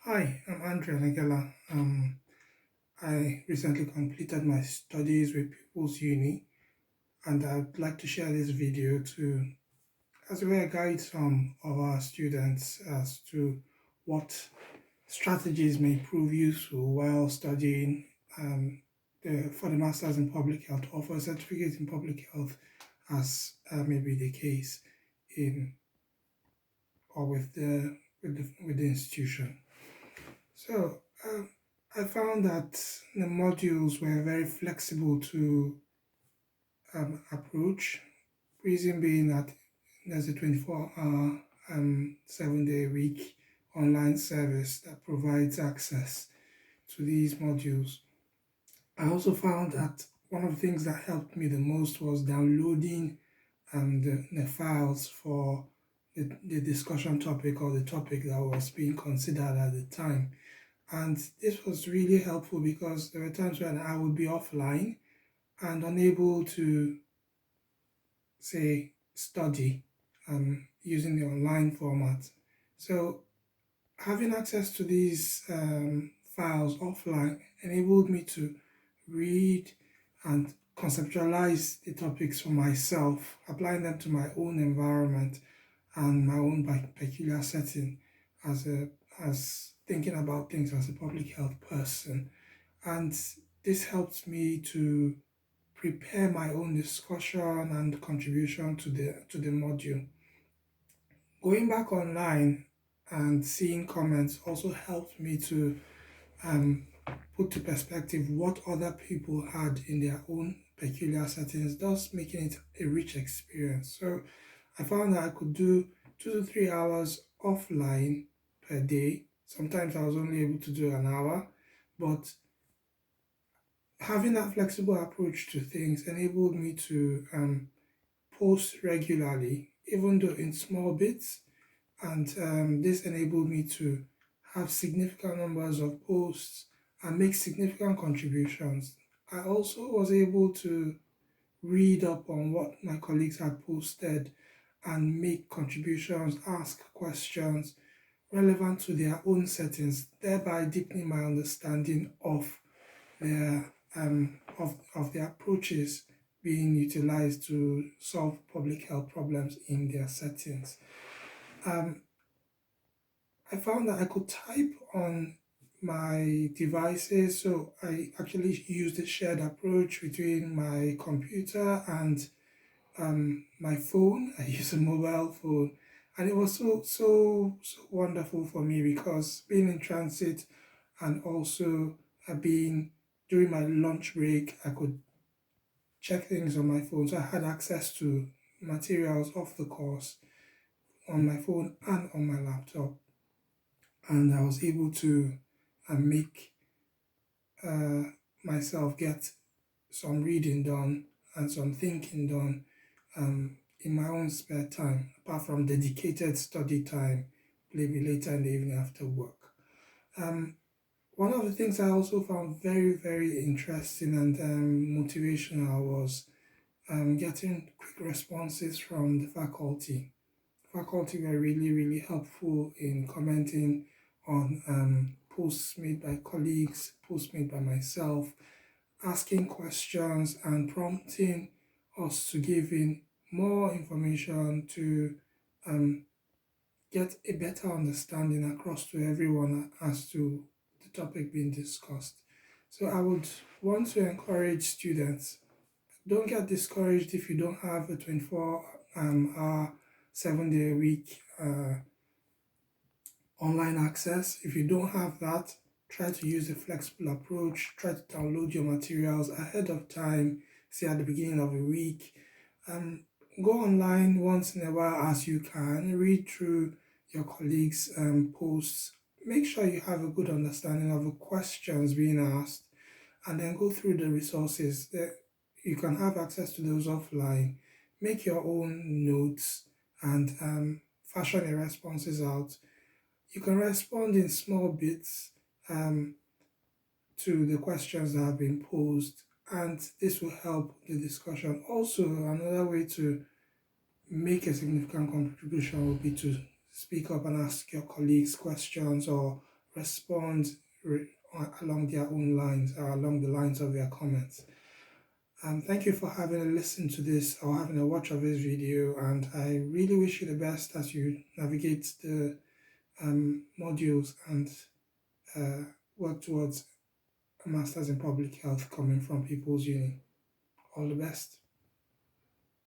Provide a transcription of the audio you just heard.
Hi, I'm Enegela. I recently completed my studies with Peoples-uni, and I'd like to share this video to as a way to guide some of our students as to what strategies may prove useful while studying for the Masters in Public Health or for a certificate in Public Health, as may be the case in or with the institution. So I found that the modules were very flexible to approach. Reason being that there's a 24-hour, 7-day week online service that provides access to these modules. I also found that one of the things that helped me the most was downloading the files for the discussion topic or the topic that was being considered at the time. And this was really helpful because there were times when I would be offline and unable to, say, study using the online format. So having access to these files offline enabled me to read and conceptualize the topics for myself, applying them to my own environment and my own peculiar setting as thinking about things as a public health person. And this helped me to prepare my own discussion and contribution to the module. Going back online and seeing comments also helped me to um, put to perspective what other people had in their own peculiar settings, thus making it a rich experience. So I found that I could do 2 to 3 hours offline per day. Sometimes I was only able to do an hour, but having that flexible approach to things enabled me to post regularly, even though in small bits, and this enabled me to have significant numbers of posts and make significant contributions. I also was able to read up on what my colleagues had posted and make contributions, ask questions relevant to their own settings, thereby deepening my understanding of of the approaches being utilized to solve public health problems in their settings. Um, I found that I could type on my devices, so I actually used a shared approach between my computer and my phone. I use a mobile phone, and it was so wonderful for me because being in transit and also being during my lunch break, I could check things on my phone. So I had access to materials of the course on my phone and on my laptop, and I was able to make uh, myself get some reading done and some thinking done in my own spare time, apart from dedicated study time, maybe later in the evening after work. Um, One of the things I also found very interesting and motivational was getting quick responses from the faculty. Faculty were really helpful in commenting on posts made by colleagues, posts made by myself, asking questions and prompting us to give in more information to um, get a better understanding across to everyone as to the topic being discussed. So I would want to encourage students, don't get discouraged if you don't have a 24 hour, 7-day a week online access. If you don't have that, try to use a flexible approach. Try to download your materials ahead of time, say at the beginning of a week. Um, Go online once in a while as you can, read through your colleagues' posts. Make sure you have a good understanding of the questions being asked, and then go through the resources that you can have access to those offline. Make your own notes and fashion your responses out. You can respond in small bits um, to the questions that have been posed, and this will help the discussion. Also, another way to make a significant contribution would be to speak up and ask your colleagues questions or respond along their own lines, or along the lines of their comments. Thank you for having a listen to this or having a watch of this video, and I really wish you the best as you navigate the modules and work towards a master's in public health coming from Peoples-uni. All the best.